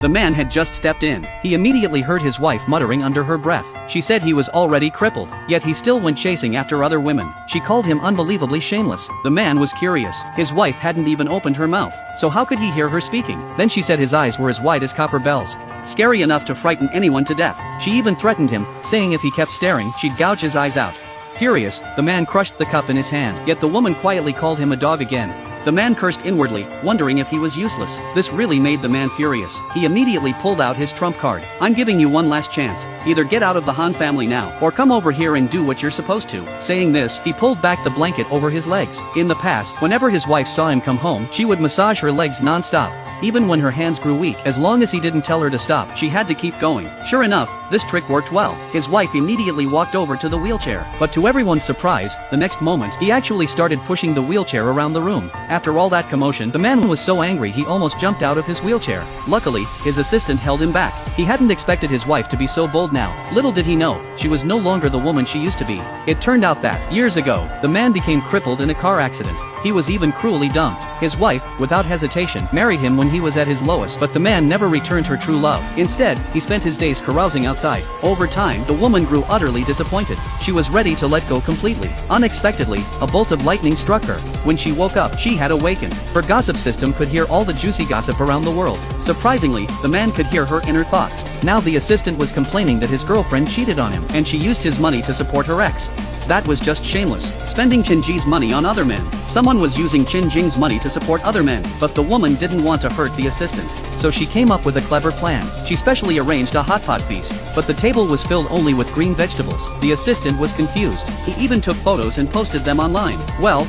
The man had just stepped in. He immediately heard his wife muttering under her breath. She said he was already crippled, yet he still went chasing after other women. She called him unbelievably shameless. The man was curious. His wife hadn't even opened her mouth, so how could he hear her speaking? Then she said his eyes were as wide as copper bells. Scary enough to frighten anyone to death. She even threatened him, saying if he kept staring, she'd gouge his eyes out. Furious, the man crushed the cup in his hand, yet the woman quietly called him a dog again. The man cursed inwardly, wondering if he was useless. This really made the man furious. He immediately pulled out his trump card. I'm giving you one last chance. Either get out of the Han family now, or come over here and do what you're supposed to. Saying this, he pulled back the blanket over his legs. In the past, whenever his wife saw him come home, she would massage her legs non-stop. Even when her hands grew weak, as long as he didn't tell her to stop, she had to keep going. Sure enough, this trick worked well. His wife immediately walked over to the wheelchair. But to everyone's surprise, the next moment, he actually started pushing the wheelchair around the room. After all that commotion, the man was so angry he almost jumped out of his wheelchair. Luckily, his assistant held him back. He hadn't expected his wife to be so bold now. Little did he know, she was no longer the woman she used to be. It turned out that, years ago, the man became crippled in a car accident. He was even cruelly dumped. His wife, without hesitation, married him when he was at his lowest, but the man never returned her true love. Instead, he spent his days carousing outside. Over time, the woman grew utterly disappointed. She was ready to let go completely. Unexpectedly, a bolt of lightning struck her. When she woke up, she had awakened. Her gossip system could hear all the juicy gossip around the world. Surprisingly, the man could hear her inner thoughts. Now the assistant was complaining that his girlfriend cheated on him, and she used his money to support her ex. That was just shameless, spending Qinji's money on other men. Someone was using Qinjing's money to support other men, but the woman didn't want to hurt the assistant. So she came up with a clever plan. She specially arranged a hot pot feast, but the table was filled only with green vegetables. The assistant was confused. He even took photos and posted them online. Well,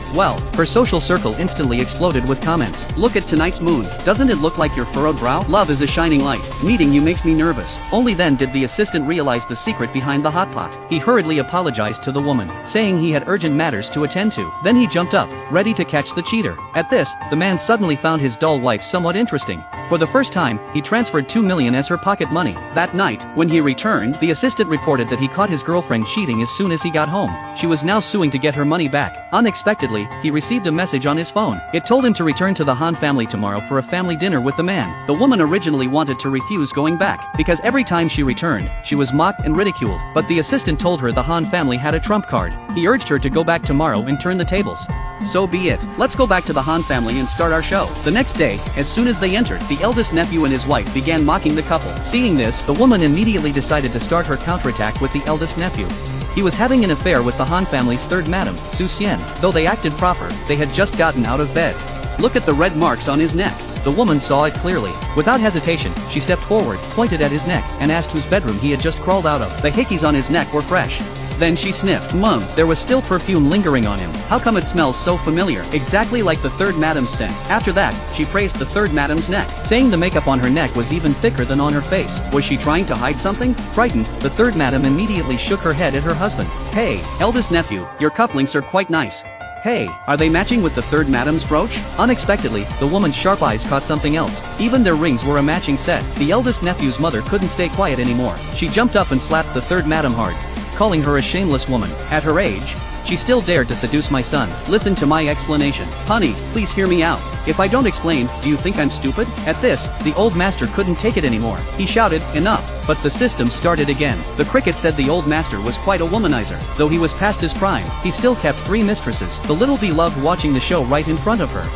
her social circle instantly exploded with comments. Look at tonight's moon. Doesn't it look like your furrowed brow? Love is a shining light. Meeting you makes me nervous. Only then did the assistant realize the secret behind the hot pot. He hurriedly apologized to the woman, saying he had urgent matters to attend to. Then he jumped up, ready to catch the cheater. At this, the man suddenly found his dull wife somewhat interesting. For the first time, he transferred 2 million as her pocket money. That night, when he returned, the assistant reported that he caught his girlfriend cheating as soon as he got home. She was now suing to get her money back. Unexpectedly, he received a message on his phone. It told him to return to the Han family tomorrow for a family dinner with the man. The woman originally wanted to refuse going back, because every time she returned, she was mocked and ridiculed. But the assistant told her the Han family had a trump card. He urged her to go back tomorrow and turn the tables. So be it. Let's go back to the Han family and start our show. The next day, as soon as they entered, the eldest nephew and his wife began mocking the couple. Seeing this, the woman immediately decided to start her counterattack with the eldest nephew. He was having an affair with the Han family's third madam, Su Xian. Though they acted proper, they had just gotten out of bed. Look at the red marks on his neck. The woman saw it clearly. Without hesitation, she stepped forward, pointed at his neck, and asked whose bedroom he had just crawled out of. The hickeys on his neck were fresh. Then she sniffed. There was still perfume lingering on him. How come it smells so familiar? Exactly like the third madam's scent. After that, she praised the third madam's neck, saying the makeup on her neck was even thicker than on her face. Was she trying to hide something? Frightened, the third madam immediately shook her head at her husband. Hey, eldest nephew, your cufflinks are quite nice. Hey, are they matching with the third madam's brooch? Unexpectedly, the woman's sharp eyes caught something else. Even their rings were a matching set. The eldest nephew's mother couldn't stay quiet anymore. She jumped up and slapped the third madam hard, calling her a shameless woman. At her age, she still dared to seduce my son. Listen to my explanation. Honey, please hear me out. If I don't explain, do you think I'm stupid? At this, the old master couldn't take it anymore. He shouted, enough. But the system started again. The cricket said the old master was quite a womanizer. Though he was past his prime, he still kept 3 mistresses. The little bee loved watching the show right in front of her.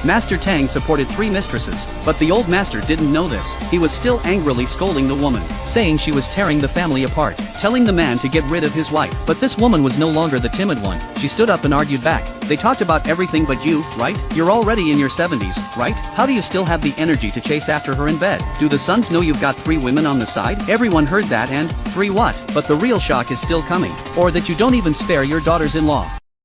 Master Tang supported 3 mistresses, but the old master didn't know this. He was still angrily scolding the woman, saying she was tearing the family apart, telling the man to get rid of his wife. But this woman was no longer the timid one. She stood up and argued back. They talked about everything but you, right? You're already in your 70s, right? How do you still have the energy to chase after her in bed? Do the sons know you've got 3 women on the side? Everyone heard that and, 3 what? But the real shock is still coming. Or that you don't even spare your daughters-in-law.